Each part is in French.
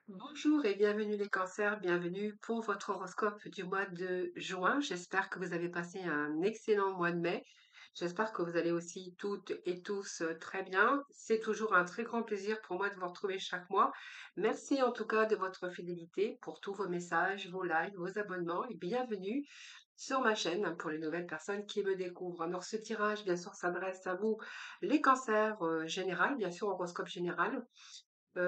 Bonjour et bienvenue les cancers, bienvenue pour votre horoscope du mois de juin. J'espère que vous avez passé un excellent mois de mai. J'espère que vous allez aussi toutes et tous très bien. C'est toujours un très grand plaisir pour moi de vous retrouver chaque mois. Merci en tout cas de votre fidélité pour tous vos messages, vos likes, vos abonnements et bienvenue sur ma chaîne pour les nouvelles personnes qui me découvrent. Alors ce tirage, bien sûr, s'adresse à vous, les cancers général, bien sûr, horoscope général.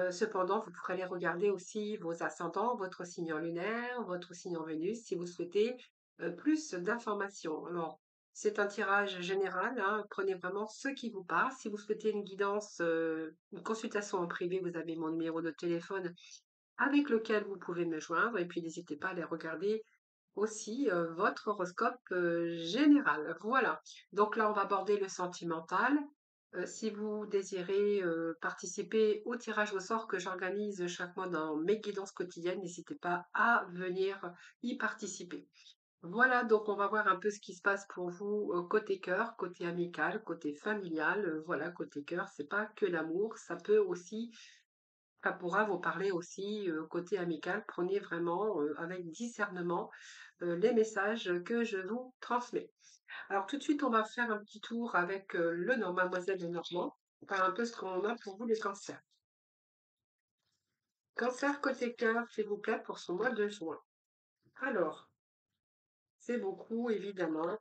Cependant, vous pourrez aller regarder aussi vos ascendants, votre signe lunaire, votre signe en Vénus, si vous souhaitez plus d'informations. Alors, c'est un tirage général, hein, prenez vraiment ce qui vous parle. Si vous souhaitez une guidance, une consultation en privé, vous avez mon numéro de téléphone avec lequel vous pouvez me joindre. Et puis, n'hésitez pas à aller regarder aussi votre horoscope général. Voilà. Donc là, on va aborder le sentimental. Si vous désirez participer au tirage au sort que j'organise chaque mois dans mes guidances quotidiennes, n'hésitez pas à venir y participer. Voilà, donc on va voir un peu ce qui se passe pour vous côté cœur, côté amical, côté familial. Voilà, côté cœur, c'est pas que l'amour, ça pourra vous parler aussi côté amical. Prenez vraiment avec discernement les messages que je vous transmets. Alors tout de suite, on va faire un petit tour avec le nom Mademoiselle Lenormand, voir un peu ce qu'on a pour vous les cancers. Cancer côté cœur, s'il vous plaît, pour ce mois de juin. Alors, c'est beaucoup, évidemment.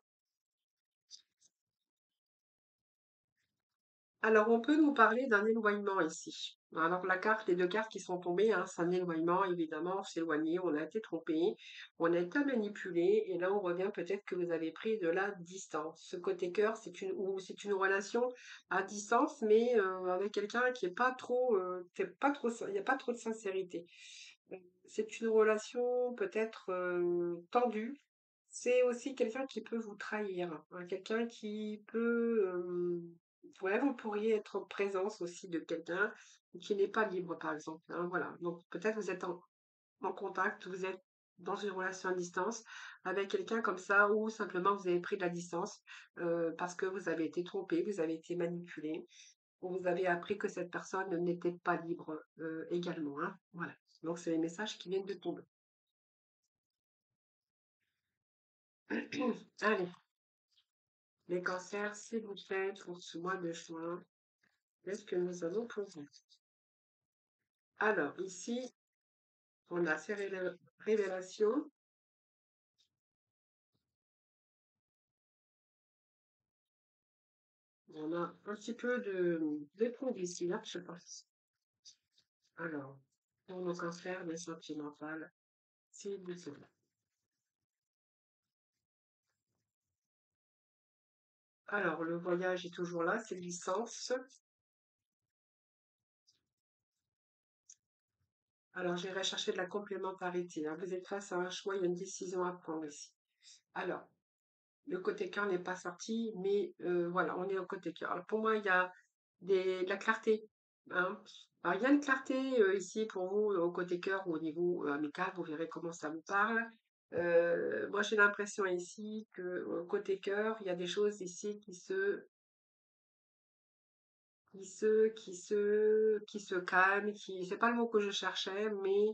Alors, on peut nous parler d'un éloignement ici. Alors, les deux cartes qui sont tombées, hein, c'est un éloignement, évidemment, on s'est éloigné, on a été trompé, on a été manipulé, et là, on revient peut-être que vous avez pris de la distance. Ce côté cœur, c'est une relation à distance, mais avec quelqu'un qui est pas trop, il n'y a pas trop de sincérité. C'est une relation peut-être tendue. C'est aussi quelqu'un qui peut vous trahir, hein, quelqu'un qui peut ouais, vous pourriez être en présence aussi de quelqu'un qui n'est pas libre, par exemple, hein, voilà. Donc peut-être vous êtes en contact, vous êtes dans une relation à distance avec quelqu'un comme ça, ou simplement vous avez pris de la distance parce que vous avez été trompé, vous avez été manipulé, ou vous avez appris que cette personne n'était pas libre également, hein, voilà. Donc c'est les messages qui viennent de tomber. Allez, les cancers, s'il vous plaît, pour ce mois de juin, qu'est-ce que nous avons pour vous? Alors, ici, on a ces révélations. On a un petit peu de trouble ici, là, je pense. Alors, pour nos cancers, les sentimentales, s'il vous plaît. Alors, le voyage est toujours là, c'est licence. Alors, j'irai chercher de la complémentarité, hein. Vous êtes face à un choix, il y a une décision à prendre ici. Alors, le côté cœur n'est pas sorti, mais voilà, on est au côté cœur. Alors, pour moi, il y a de la clarté, hein. Alors, il y a une clarté ici pour vous au côté cœur ou au niveau amical, vous verrez comment ça vous parle. Moi, j'ai l'impression ici que au côté cœur, il y a des choses ici qui se calment, c'est pas le mot que je cherchais, mais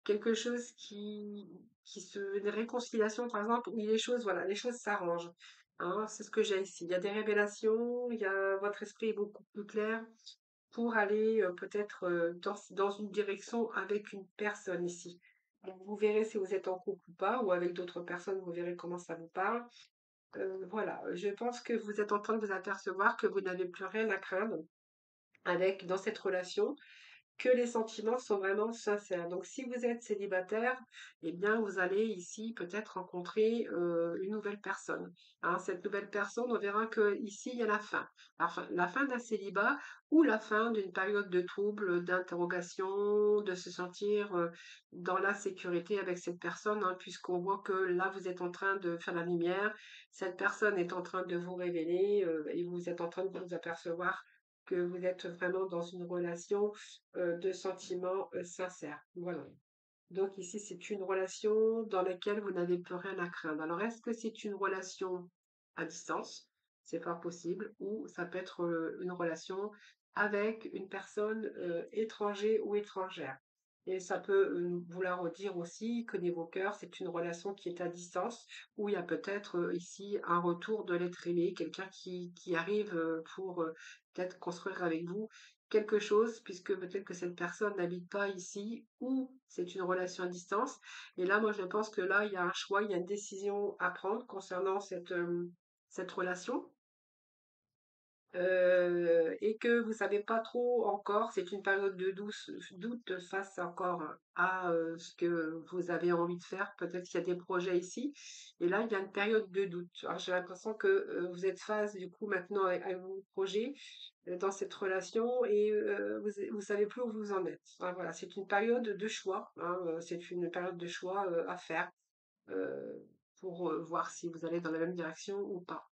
quelque chose une réconciliation, par exemple, où les choses, voilà, les choses s'arrangent. Hein, c'est ce que j'ai ici. Il y a des révélations, votre esprit est beaucoup plus clair pour aller peut-être dans une direction avec une personne ici. Donc, vous verrez si vous êtes en couple ou pas, ou avec d'autres personnes, vous verrez comment ça vous parle. Voilà, je pense que vous êtes en train de vous apercevoir que vous n'avez plus rien à craindre dans cette relation, que les sentiments sont vraiment sincères. Donc, si vous êtes célibataire, eh bien, vous allez ici peut-être rencontrer une nouvelle personne. Hein, cette nouvelle personne, on verra que ici il y a la fin d'un célibat ou la fin d'une période de trouble, d'interrogation, de se sentir dans la sécurité avec cette personne, hein, puisqu'on voit que là, vous êtes en train de faire la lumière, cette personne est en train de vous révéler et vous êtes en train de vous apercevoir que vous êtes vraiment dans une relation de sentiments sincères. Voilà. Donc ici, c'est une relation dans laquelle vous n'avez plus rien à craindre. Alors, est-ce que c'est une relation à distance? C'est pas possible. Ou ça peut être une relation avec une personne étrangère ou étrangère. Et ça peut vouloir dire aussi que niveau cœur, c'est une relation qui est à distance, où il y a peut-être ici un retour de l'être aimé, quelqu'un qui arrive pour peut-être construire avec vous quelque chose, puisque peut-être que cette personne n'habite pas ici, ou c'est une relation à distance. Et là, moi, je pense que là, il y a un choix, il y a une décision à prendre concernant cette relation et que vous savez pas trop encore, c'est une période de doute face encore à ce que vous avez envie de faire. Peut-être qu'il y a des projets ici, et là il y a une période de doute. Alors j'ai l'impression que vous êtes face du coup maintenant avec vos projets dans cette relation et vous savez plus où vous en êtes. Enfin, voilà, c'est une période de choix, hein, c'est une période de choix à faire euh, pour voir si vous allez dans la même direction ou pas.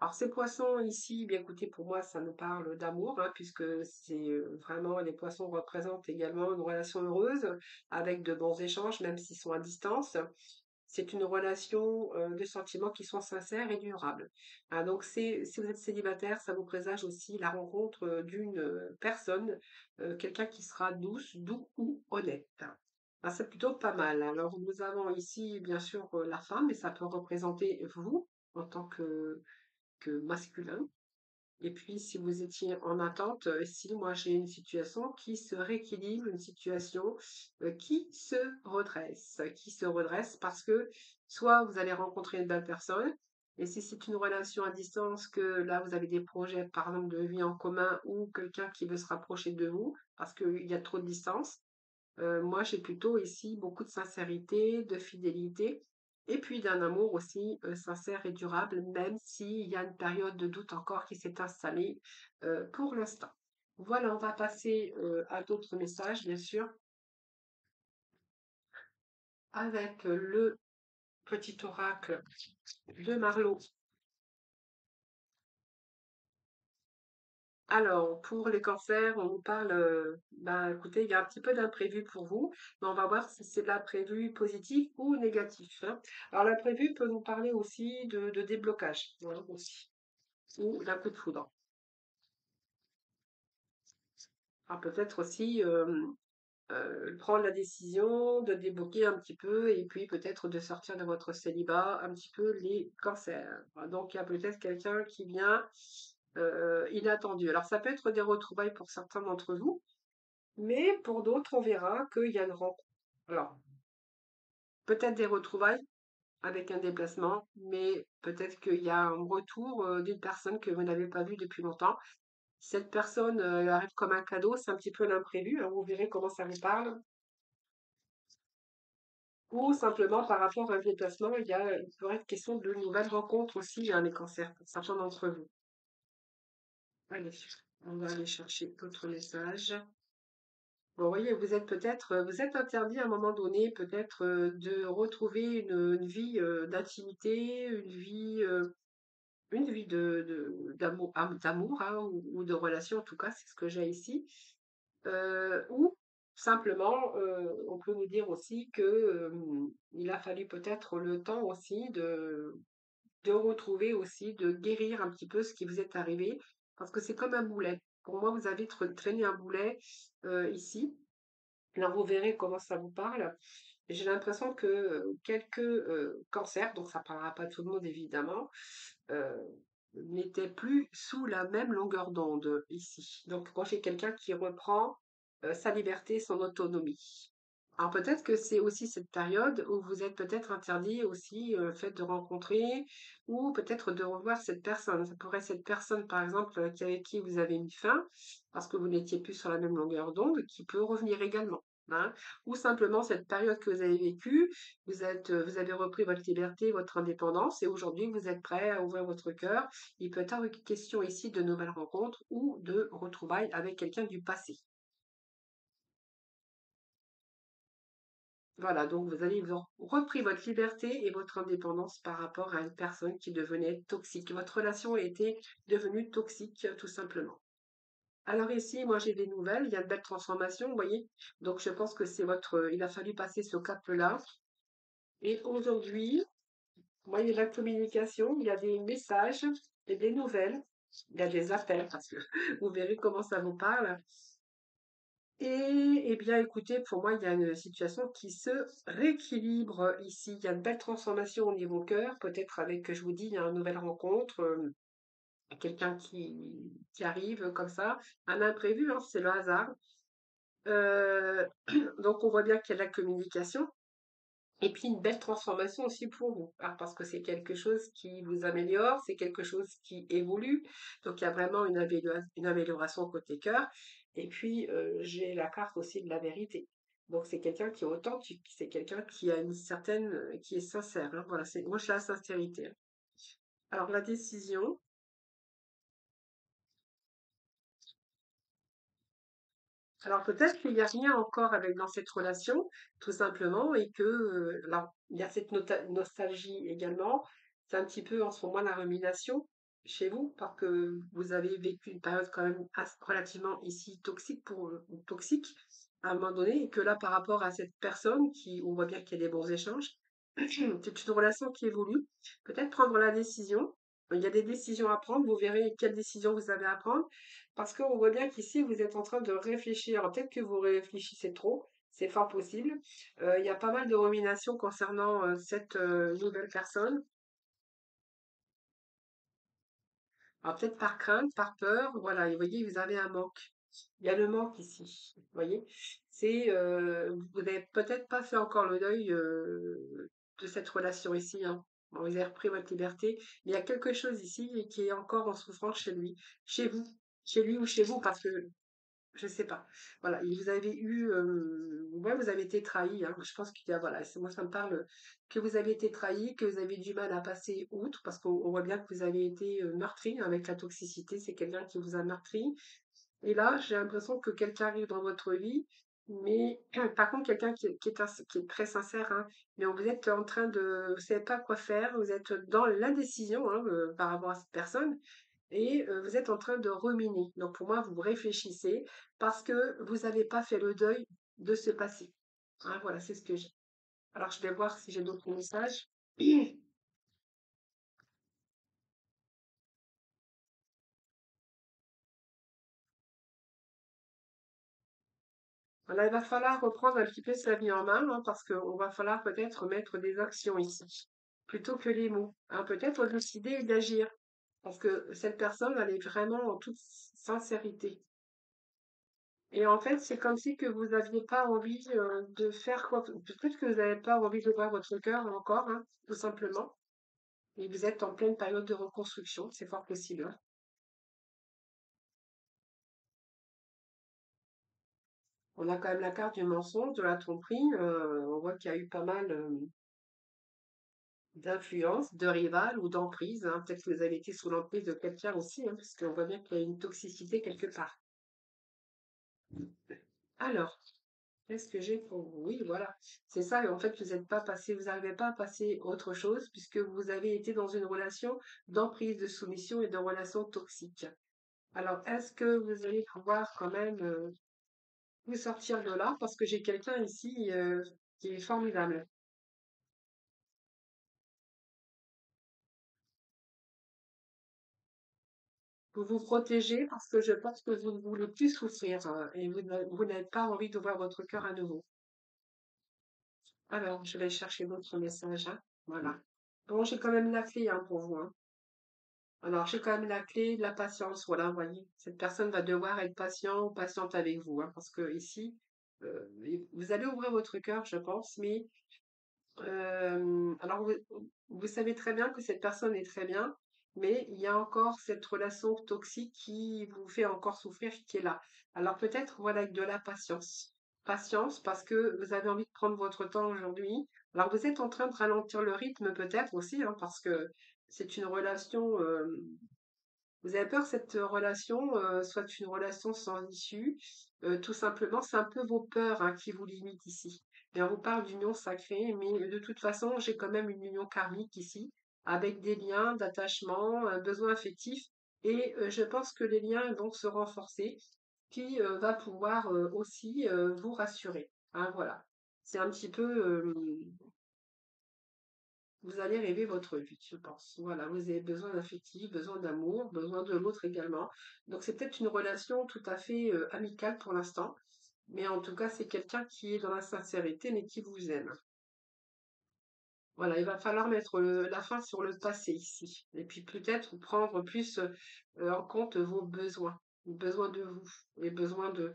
Alors ces poissons ici, bien écoutez, pour moi, ça nous parle d'amour, hein, puisque c'est vraiment, les poissons représentent également une relation heureuse, avec de bons échanges, même s'ils sont à distance. C'est une relation de sentiments qui sont sincères et durables. Ah, donc si vous êtes célibataire, ça vous présage aussi la rencontre d'une personne, quelqu'un qui sera doux ou honnête. Ah, c'est plutôt pas mal. Alors nous avons ici, bien sûr, la femme, mais ça peut représenter vous en tant que masculin. Et puis, si vous étiez en attente, si moi j'ai une situation qui se rééquilibre, une situation qui se redresse parce que soit vous allez rencontrer une belle personne, et si c'est une relation à distance, que là vous avez des projets, par exemple, de vie en commun ou quelqu'un qui veut se rapprocher de vous parce qu'il y a trop de distance, moi, j'ai plutôt ici beaucoup de sincérité, de fidélité et puis d'un amour aussi sincère et durable, même s'il y a une période de doute encore qui s'est installée pour l'instant. Voilà, on va passer à d'autres messages, bien sûr, avec le petit oracle de Marlowe. Alors, pour les cancers, on nous parle, ben, écoutez, il y a un petit peu d'imprévu pour vous, mais on va voir si c'est de l'imprévu positif ou négatif, hein. Alors, l'imprévu peut nous parler aussi de déblocage, hein, aussi, ou d'un coup de foudre. Alors, peut-être aussi prendre la décision de débloquer un petit peu et puis peut-être de sortir de votre célibat un petit peu les cancers. Donc, il y a peut-être quelqu'un qui vient inattendu. Alors, ça peut être des retrouvailles pour certains d'entre vous. Mais pour d'autres, on verra qu'il y a une rencontre. Alors, peut-être des retrouvailles avec un déplacement, mais peut-être qu'il y a un retour d'une personne que vous n'avez pas vue depuis longtemps. Cette personne elle arrive comme un cadeau, c'est un petit peu l'imprévu, hein, vous verrez comment ça vous parle. Ou simplement par rapport à un déplacement, il pourrait être question de nouvelles rencontres aussi, hein, les cancers, pour certains d'entre vous. Allez, on va aller chercher d'autres messages. Bon, vous voyez, vous êtes interdit à un moment donné, peut-être de retrouver une vie d'intimité, une vie d'amour hein, ou de relation, en tout cas, c'est ce que j'ai ici. Ou simplement, on peut nous dire aussi que il a fallu peut-être le temps aussi de retrouver aussi, de guérir un petit peu ce qui vous est arrivé, parce que c'est comme un boulet. Pour moi, vous avez traîné un boulet ici. Alors vous verrez comment ça vous parle. J'ai l'impression que quelques cancers, donc ça parlera pas à tout le monde évidemment, euh, n'étaient plus sous la même longueur d'onde ici. Donc quand j'ai quelqu'un qui reprend sa liberté, son autonomie. Alors peut-être que c'est aussi cette période où vous êtes peut-être interdit aussi le fait de rencontrer ou peut-être de revoir cette personne. Ça pourrait être cette personne par exemple avec qui vous avez mis fin parce que vous n'étiez plus sur la même longueur d'onde qui peut revenir également, hein. Ou simplement cette période que vous avez vécue, vous avez repris votre liberté, votre indépendance et aujourd'hui vous êtes prêt à ouvrir votre cœur. Il peut être question ici de nouvelles rencontres ou de retrouvailles avec quelqu'un du passé. Voilà, donc vous avez repris votre liberté et votre indépendance par rapport à une personne qui devenait toxique. Votre relation était devenue toxique, tout simplement. Alors ici, moi j'ai des nouvelles, il y a de belles transformations, vous voyez. Donc je pense que c'est il a fallu passer ce cap-là. Et aujourd'hui, vous voyez la communication, il y a des messages et des nouvelles, il y a des appels, parce que vous verrez comment ça vous parle. Eh bien, écoutez, pour moi, il y a une situation qui se rééquilibre ici. Il y a une belle transformation au niveau cœur, peut-être avec, je vous dis, il y a une nouvelle rencontre, quelqu'un qui arrive comme ça, un imprévu, hein, c'est le hasard. Euh, donc, on voit bien qu'il y a de la communication. Et puis une belle transformation aussi pour vous, hein, parce que c'est quelque chose qui vous améliore, c'est quelque chose qui évolue. Donc il y a vraiment une amélioration côté cœur. Et puis j'ai la carte aussi de la vérité. Donc c'est quelqu'un qui est authentique, c'est quelqu'un qui a une certaine, qui est sincère, hein. Voilà, moi je la sincérité, hein. Alors la décision. Alors peut-être qu'il n'y a rien encore avec dans cette relation, tout simplement, et que alors, il y a cette nostalgie également. C'est un petit peu en ce moment la rumination chez vous, parce que vous avez vécu une période quand même relativement ici toxique toxique à un moment donné, et que là, par rapport à cette personne qui, on voit bien qu'il y a des bons échanges, c'est une relation qui évolue. Peut-être prendre la décision. Il y a des décisions à prendre. Vous verrez quelles décisions vous avez à prendre. Parce qu'on voit bien qu'ici, vous êtes en train de réfléchir. Alors, peut-être que vous réfléchissez trop. C'est fort possible. Il y a pas mal de ruminations concernant cette nouvelle personne. Alors, peut-être par crainte, par peur. Voilà. Et vous voyez, vous avez un manque. Il y a le manque ici. Vous voyez, vous n'avez peut-être pas fait encore le deuil de cette relation ici, hein. Bon, vous avez repris votre liberté, mais il y a quelque chose ici et qui est encore en souffrance chez lui, chez vous, chez lui ou chez vous, parce que je sais pas. Voilà, et vous avez eu, ouais, vous avez été trahi, hein. Je pense qu'il y a, voilà, moi ça me parle que vous avez été trahi, que vous avez du mal à passer outre, parce qu'on voit bien que vous avez été meurtri avec la toxicité. C'est quelqu'un qui vous a meurtri, et là, j'ai l'impression que quelqu'un arrive dans votre vie, mais par contre, quelqu'un qui est très sincère, hein, mais vous êtes en train de, vous savez pas quoi faire, vous êtes dans l'indécision, hein, par rapport à cette personne, et vous êtes en train de ruminer. Donc pour moi, vous réfléchissez parce que vous n'avez pas fait le deuil de ce passé. Hein, voilà, c'est ce que j'ai. Alors je vais voir si j'ai d'autres messages. Voilà, il va falloir reprendre un petit peu sa vie en main, hein, parce qu'on va falloir peut-être mettre des actions ici, plutôt que les mots, hein. Peut-être décider d'agir, parce que cette personne, elle est vraiment en toute sincérité. Et en fait, c'est comme si que vous n'aviez pas envie de faire quoi. Peut-être que vous n'avez pas envie d'ouvrir votre cœur encore, hein, tout simplement. Et vous êtes en pleine période de reconstruction, c'est fort possible, hein. On a quand même la carte du mensonge, de la tromperie. On voit qu'il y a eu pas mal. D'influence, de rival ou d'emprise, hein. Peut-être que vous avez été sous l'emprise de quelqu'un aussi, hein, parce qu'on voit bien qu'il y a une toxicité quelque part. Alors, qu'est-ce que j'ai pour vous? Oui, voilà. C'est ça, en fait, vous n'êtes pas passé, vous n'arrivez pas à passer autre chose, puisque vous avez été dans une relation d'emprise, de soumission et de relation toxique. Alors, est-ce que vous allez pouvoir quand même vous sortir de là? Parce que j'ai quelqu'un ici qui est formidable. Vous vous protégez parce que je pense que vous ne voulez plus souffrir, et vous n'avez pas envie d'ouvrir votre cœur à nouveau. Alors, je vais chercher d'autres messages, hein. Voilà. Bon, j'ai quand même la clé, hein, pour vous, hein. Alors, j'ai quand même la clé de la patience. Voilà, vous voyez. Cette personne va devoir être patient ou patiente avec vous, hein, parce que ici, vous allez ouvrir votre cœur, je pense, mais alors, vous savez très bien que cette personne est très bien, mais il y a encore cette relation toxique qui vous fait encore souffrir, qui est là. Alors peut-être, voilà, avec de la patience. Patience parce que vous avez envie de prendre votre temps aujourd'hui. Alors vous êtes en train de ralentir le rythme peut-être aussi, hein, parce que c'est une relation, vous avez peur que cette relation soit une relation sans issue. Tout simplement, c'est un peu vos peurs, hein, qui vous limitent ici. Et on vous parle d'union sacrée, mais de toute façon, j'ai quand même une union karmique ici, avec des liens d'attachement, un besoin affectif. Et je pense que les liens vont se renforcer, qui va pouvoir aussi vous rassurer, hein, voilà. C'est un petit peu, vous allez rêver votre vie, je pense. Voilà, vous avez besoin d'affectif, besoin d'amour, besoin de l'autre également. Donc c'est peut-être une relation tout à fait amicale pour l'instant. Mais en tout cas, c'est quelqu'un qui est dans la sincérité, mais qui vous aime. Voilà, il va falloir mettre la fin sur le passé ici. Et puis peut-être prendre plus en compte vos besoins de vous, les besoins de,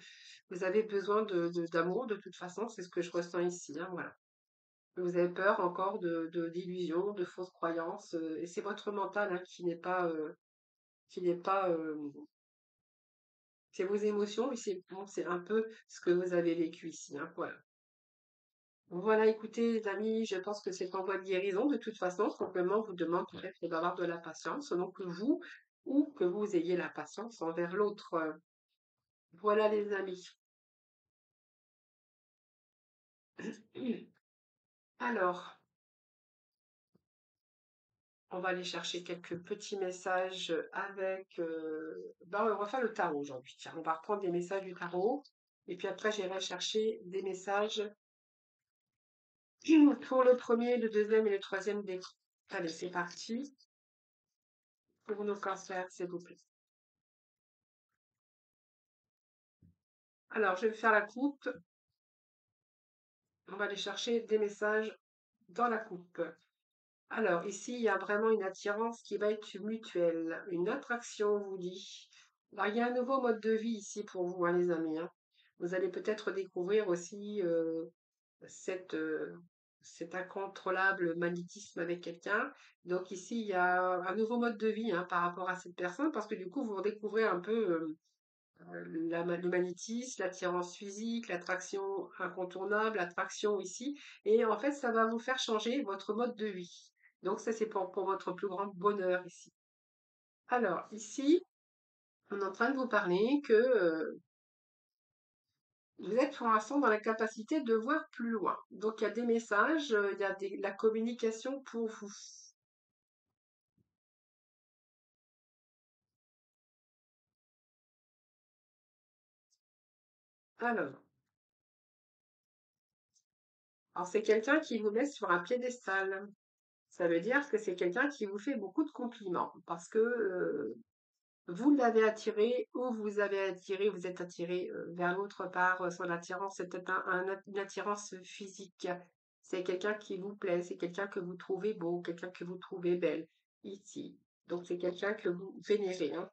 vous avez besoin d'amour de toute façon, c'est ce que je ressens ici, hein, voilà. Vous avez peur encore d'illusions, de fausses croyances, et c'est votre mental hein, qui n'est pas, c'est vos émotions, mais c'est bon, c'est un peu ce que vous avez vécu ici, hein, voilà. Voilà, écoutez, les amis, je pense que c'est en voie de guérison de toute façon. Simplement, vous demande peut-être d'avoir de la patience, donc vous, ou que vous ayez la patience envers l'autre. Voilà, les amis. Alors, on va aller chercher quelques petits messages avec. On va faire le tarot aujourd'hui. Tiens, on va reprendre des messages du tarot. Et puis après, j'irai chercher des messages pour le premier, le deuxième et le troisième décan. Allez, c'est parti. Pour nos cancers, s'il vous plaît. Alors, je vais faire la coupe. On va aller chercher des messages dans la coupe. Alors, ici, il y a vraiment une attirance qui va être mutuelle. Une attraction, on vous dit. Alors, il y a un nouveau mode de vie ici pour vous, hein, les amis, hein. Vous allez peut-être découvrir aussi cette, cet incontrôlable magnétisme avec quelqu'un. Donc ici, il y a un nouveau mode de vie hein, par rapport à cette personne, parce que du coup, vous redécouvrez un peu le magnétisme, l'attirance physique, l'attraction incontournable, l'attraction ici. Et en fait, ça va vous faire changer votre mode de vie. Donc ça, c'est pour votre plus grand bonheur ici. Alors, ici, on est en train de vous parler que vous êtes pour l'instant dans la capacité de voir plus loin. Donc, il y a des messages, il y a la communication pour vous. Alors, c'est quelqu'un qui vous met sur un piédestal. Ça veut dire que c'est quelqu'un qui vous fait beaucoup de compliments parce que vous l'avez attiré ou vous avez attiré, vous êtes attiré vers l'autre part. Son attirance, c'est peut-être une attirance physique. C'est quelqu'un qui vous plaît, c'est quelqu'un que vous trouvez beau, quelqu'un que vous trouvez belle ici. Donc c'est quelqu'un que vous vénérez, hein.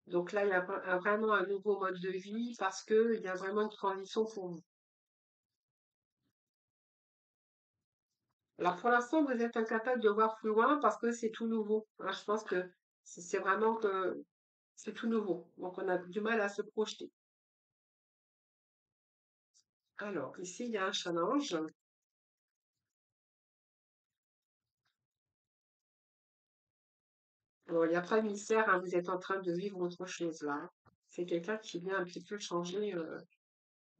Donc là, il y a vraiment un nouveau mode de vie parce que il y a vraiment une transition pour vous. Alors pour l'instant, vous êtes incapable de voir plus loin parce que c'est tout nouveau, hein. Je pense que c'est vraiment que c'est tout nouveau. Donc on a du mal à se projeter. Alors, ici, il y a un challenge. Bon, il n'y a pas de mystère, hein, vous êtes en train de vivre autre chose là, hein. C'est quelqu'un qui vient un petit peu changer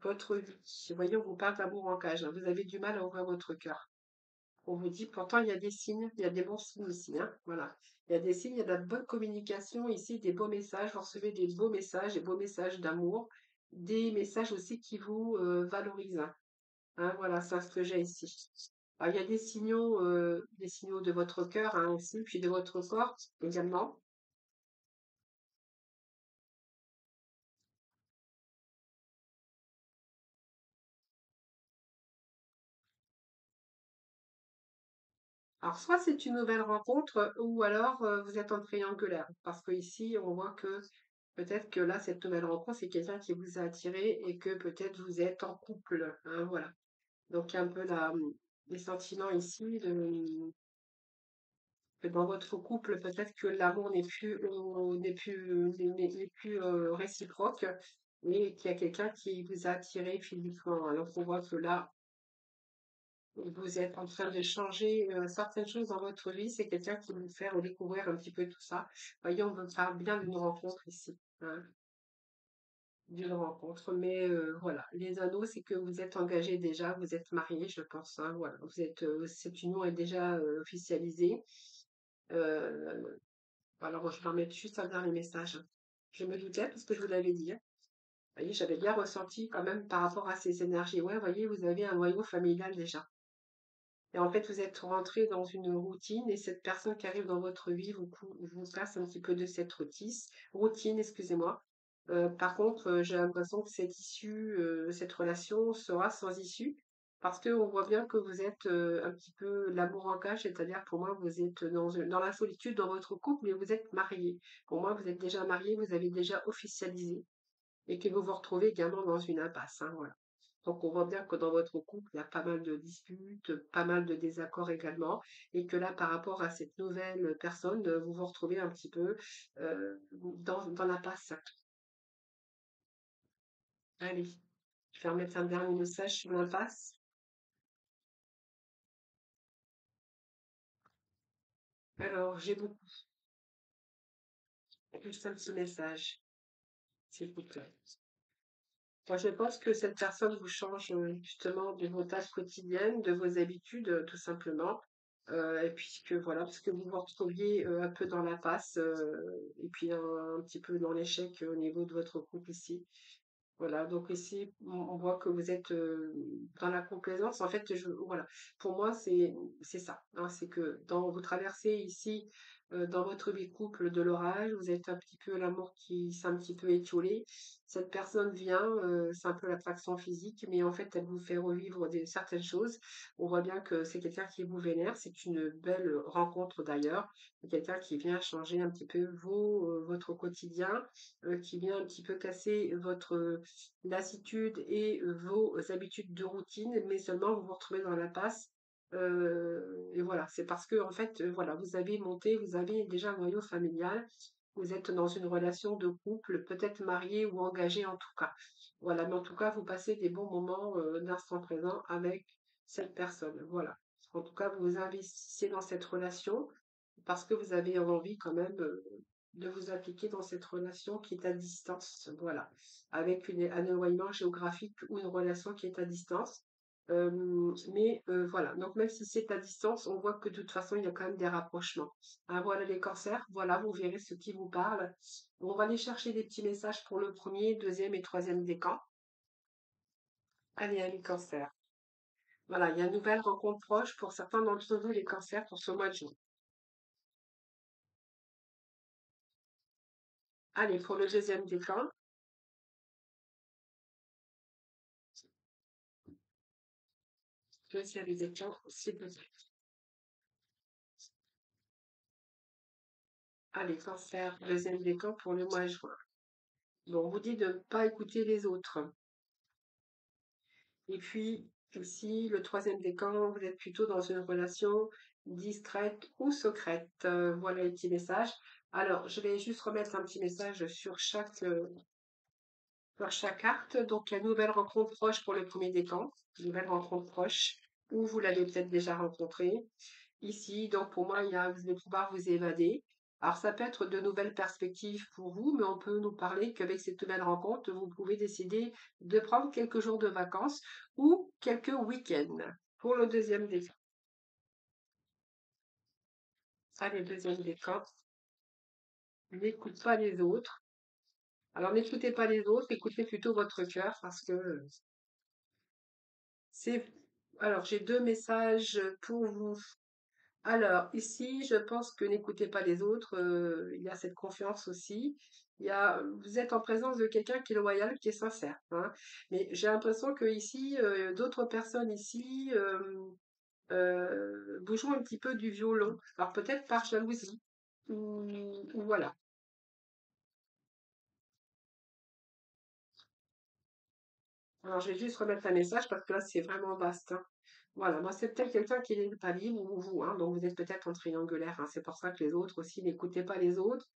votre vie. Voyez, on vous parle d'amour en cage, hein. Vous avez du mal à ouvrir votre cœur. On vous dit, pourtant, il y a des signes, il y a des bons signes ici, hein. Voilà. Il y a des signes, il y a de la bonne communication ici, des beaux messages. Vous recevez des beaux messages d'amour, des messages aussi qui vous valorisent, hein. Hein, voilà, c'est ce que j'ai ici. Alors, il y a des signaux de votre cœur hein, aussi, puis de votre corps également. Alors, soit c'est une nouvelle rencontre, ou alors vous êtes en triangulaire. Parce que ici, on voit que peut-être que là, cette nouvelle rencontre, c'est quelqu'un qui vous a attiré et que peut-être vous êtes en couple, hein, voilà. Donc, il y a un peu les sentiments ici que dans votre couple, peut-être que l'amour n'est plus réciproque, mais qu'il y a quelqu'un qui vous a attiré physiquement. Alors, on voit que là, vous êtes en train de changer certaines choses dans votre vie. C'est quelqu'un qui va vous faire découvrir un petit peu tout ça. Voyons, on me parle bien d'une rencontre ici, hein, d'une rencontre. Mais voilà, les anneaux, c'est que vous êtes engagés déjà, vous êtes mariés, je pense, hein, voilà, cette union est déjà officialisée. Euh, alors, je vais en mettre juste un dernier message. Je me doutais parce que je vous l'avais dit, hein. Vous voyez, j'avais bien ressenti quand même par rapport à ces énergies. Ouais, vous voyez, vous avez un noyau familial déjà. Et en fait, vous êtes rentré dans une routine et cette personne qui arrive dans votre vie vous passe un petit peu de cette routine, excusez-moi. Par contre, j'ai l'impression que cette relation sera sans issue parce qu'on voit bien que vous êtes, un petit peu l'amour en cage, c'est-à-dire pour moi vous êtes dans la solitude dans votre couple, mais vous êtes mariés. Pour moi, vous êtes déjà mariés, vous avez déjà officialisé et que vous vous retrouvez également dans une impasse, hein, voilà. Donc on voit bien que dans votre couple, il y a pas mal de disputes, pas mal de désaccords également, et que là, par rapport à cette nouvelle personne, vous vous retrouvez un petit peu dans l'impasse. Allez, je vais remettre un dernier message sur l'impasse. Alors, j'ai beaucoup, juste un petit message, s'il vous plaît. Moi, je pense que cette personne vous change justement de vos tâches quotidiennes, de vos habitudes, tout simplement. Et puisque voilà, parce que vous vous retrouviez un peu dans l'impasse et puis un petit peu dans l'échec au niveau de votre couple ici. Voilà, donc ici, on voit que vous êtes dans la complaisance. En fait, voilà, pour moi, c'est ça, hein, c'est que dans vous traversez ici, dans votre vie de couple de l'orage, vous êtes un petit peu l'amour qui s'est un petit peu étiolé. Cette personne vient, c'est un peu l'attraction physique, mais en fait, elle vous fait revivre certaines choses. On voit bien que c'est quelqu'un qui vous vénère. C'est une belle rencontre d'ailleurs. C'est quelqu'un qui vient changer un petit peu votre quotidien, qui vient un petit peu casser votre lassitude et vos habitudes de routine, mais seulement vous vous retrouvez dans l'impasse. Et voilà, c'est parce que en fait, voilà, vous avez monté, vous avez déjà un noyau familial, vous êtes dans une relation de couple, peut-être marié ou engagé en tout cas. Voilà, mais en tout cas, vous passez des bons moments d'instant présent avec cette personne. Voilà. En tout cas, vous vous investissez dans cette relation parce que vous avez envie quand même de vous impliquer dans cette relation qui est à distance, voilà, avec un éloignement géographique ou une relation qui est à distance. Mais voilà, donc même si c'est à distance, on voit que de toute façon, il y a quand même des rapprochements. Hein, voilà les cancers, voilà, vous verrez ce qui vous parle. On va aller chercher des petits messages pour le premier, deuxième et troisième décan. Allez, amis cancers. Voilà, il y a une nouvelle rencontre proche pour certains d'entre vous, les cancers, pour ce mois de juin. Allez, pour le deuxième décan, deuxième décan, s'il vous plaît. Allez, cancer, deuxième décan pour le mois de juin. Bon, on vous dit de ne pas écouter les autres. Et puis, ici, le troisième décan, vous êtes plutôt dans une relation discrète ou secrète. Voilà les petits messages. Alors, je vais juste remettre un petit message sur chaque carte. Donc, la nouvelle rencontre proche pour le premier décan. Nouvelle rencontre proche, ou vous l'avez peut-être déjà rencontré. Ici, donc pour moi, vous allez pouvoir vous évader. Alors, ça peut être de nouvelles perspectives pour vous, mais on peut nous parler qu'avec cette nouvelle rencontre, vous pouvez décider de prendre quelques jours de vacances ou quelques week-ends. Pour le deuxième décan. Allez, deuxième décan. N'écoute pas les autres. Alors, n'écoutez pas les autres, écoutez plutôt votre cœur parce que c'est... Alors, j'ai deux messages pour vous. Alors, ici, je pense que n'écoutez pas les autres. Il y a cette confiance aussi. Vous êtes en présence de quelqu'un qui est loyal, qui est sincère, hein. Mais j'ai l'impression que ici, d'autres personnes ici vous jouent un petit peu du violon. Alors peut-être par jalousie. Ou voilà. Alors je vais juste remettre un message parce que là, c'est vraiment vaste, hein. Voilà, moi c'est peut-être quelqu'un qui n'est pas libre ou vous, hein, donc vous êtes peut-être en triangulaire, hein. C'est pour ça que les autres aussi, n'écoutez pas les autres.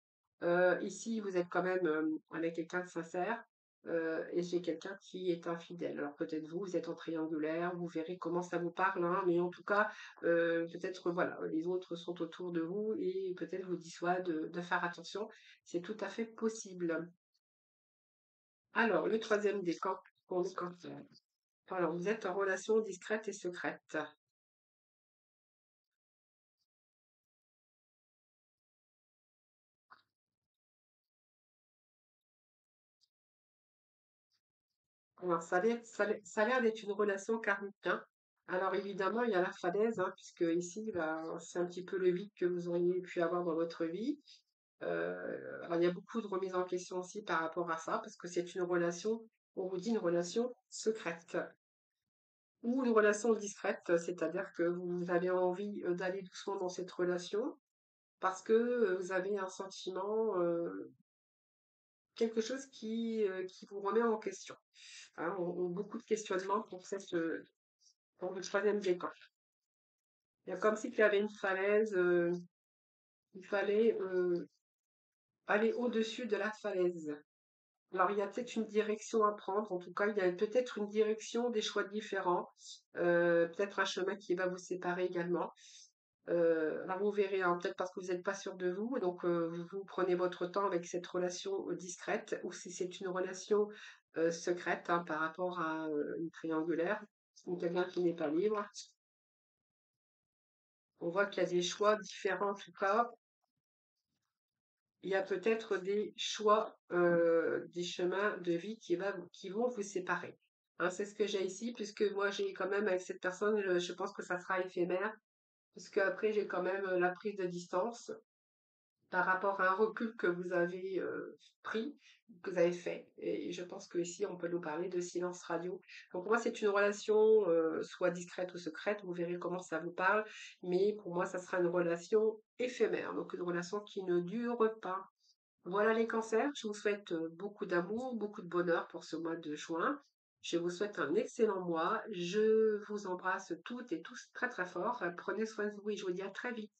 Ici, vous êtes quand même avec quelqu'un de sincère et j'ai quelqu'un qui est infidèle. Alors peut-être vous, vous êtes en triangulaire, vous verrez comment ça vous parle, hein, mais en tout cas, peut-être voilà, les autres sont autour de vous et peut-être vous dissuadent de faire attention. C'est tout à fait possible. Alors, le troisième décan pour le cancer. Alors, vous êtes en relation discrète et secrète. Alors, ça a l'air d'être une relation karmique, hein. Alors évidemment, il y a la falaise, hein, puisque ici, bah, c'est un petit peu le vide que vous auriez pu avoir dans votre vie. Alors il y a beaucoup de remises en question aussi par rapport à ça, parce que c'est une relation, on vous dit une relation secrète ou une relation discrète, c'est-à-dire que vous avez envie d'aller doucement dans cette relation parce que vous avez un sentiment, quelque chose qui vous remet en question. Hein, beaucoup de questionnements pour le troisième décan. Il y a comme si il y avait une falaise, il fallait aller au-dessus de la falaise. Alors, il y a peut-être une direction à prendre, en tout cas, il y a peut-être une direction, des choix différents, peut-être un chemin qui va vous séparer également. Alors vous verrez, hein, peut-être parce que vous n'êtes pas sûr de vous, donc vous prenez votre temps avec cette relation discrète, ou si c'est une relation secrète hein, par rapport à une triangulaire, ou quelqu'un qui n'est pas libre. On voit qu'il y a des choix différents en tout cas. Il y a peut-être des choix, des chemins de vie qui vont vous séparer. Hein, c'est ce que j'ai ici, puisque moi j'ai quand même avec cette personne, je pense que ça sera éphémère, parce qu'après j'ai quand même la prise de distance par rapport à un recul que vous avez pris, que vous avez fait. Et je pense que ici on peut nous parler de silence radio. Donc pour moi c'est une relation soit discrète ou secrète, vous verrez comment ça vous parle, mais pour moi ça sera une relation éphémère, donc une relation qui ne dure pas. Voilà les cancers, je vous souhaite beaucoup d'amour, beaucoup de bonheur pour ce mois de juin. Je vous souhaite un excellent mois. Je vous embrasse toutes et tous très très fort. Prenez soin de vous et je vous dis à très vite.